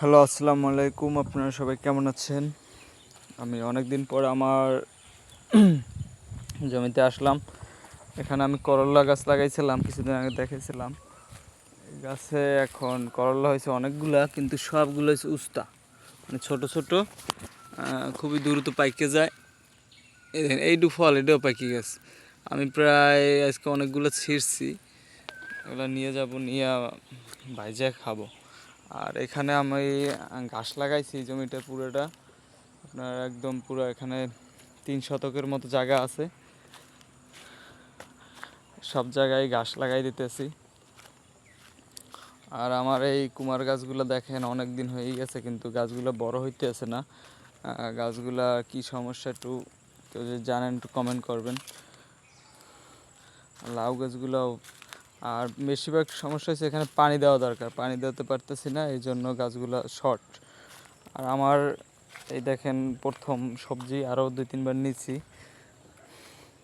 Hello, আসসালামু আলাইকুম। আপনারা সবাই কেমন আছেন? আমি অনেক দিন পর আমার জমিতে আসলাম। এখানে আমি করল্লা গাছ লাগাইছিলাম, কিছুদিন আগে দেখেছিলাম। গাছে এখন করল্লা হয়েছে অনেকগুলা, কিন্তু সবগুলো হচ্ছে উস্তা, মানে ছোট ছোট, খুবই দ্রুত পাইকে যায়। এইটু ফল এটাও পাইকে গেছে। আমি প্রায় আজকে অনেকগুলো ছিঁড়ছি, এগুলো নিয়ে যাব, নিয়ে ভাইজা খাবো। আর এখানে আমি ঘাস লাগাইছি, জমিটা পুরোটা আপনার একদম পুরো, এখানে 3 শতকের মতো জায়গা আছে। সব জায়গায় ঘাস লাগাই দিতেছি। আর আমার এই কুমার গাছগুলো দেখেন অনেক দিন হয়ে গেছে, কিন্তু গাছগুলো বড় হইতেছে না। গাছগুলা কি সমস্যা, একটু কেউ যদি জানেন একটু কমেন্ট করবেন। লাউ গাছগুলোও, আর বেশিরভাগ সমস্যা হচ্ছে এখানে পানি দেওয়া দরকার, পানি দিতে পারতেছি না, এই জন্য গাছগুলো শর্ট। আর আমার এই দেখেন প্রথম সবজি, আরও 2-3 বার নিচ্ছি।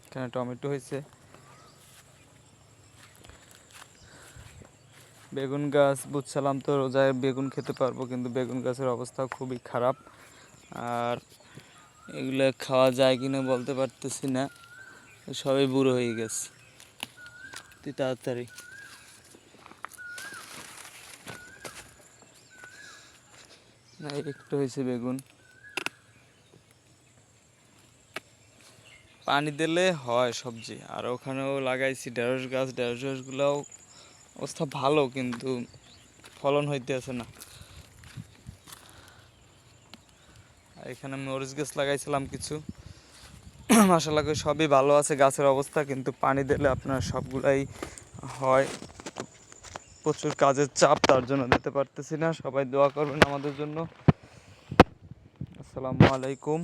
এখানে টমেটো হয়েছে, বেগুন গাছ বুঝছিলাম তো রোজায় বেগুন খেতে পারবো, কিন্তু বেগুন গাছের অবস্থা খুবই খারাপ। আর এগুলো খাওয়া যায় কিনা বলতে পারতেছি না, সবই বুড়ো হয়ে গেছে। তুই তাড়াতাড়ি, না একটু হয়েছে বেগুন, পানি দিলে হয় সবজি। আর ওখানেও লাগাইছি ঢেঁড়স গাছ, ঢেঁড়স গাছগুলোও অবস্থা ভালো, কিন্তু ফলন হইতেছে না। আর এখানে মরিচ গাছ লাগাইছিলাম কিছু, মাশাআল্লাহ করে সবই ভালো আছে গাছের অবস্থা, কিন্তু পানি দিলে আপনার সবগুলাই হয়। প্রচুর কাজের চাপ, তার জন্য দিতে পারতেছি না। সবাই দোয়া করবেন আমাদের জন্য। আসসালামু আলাইকুম।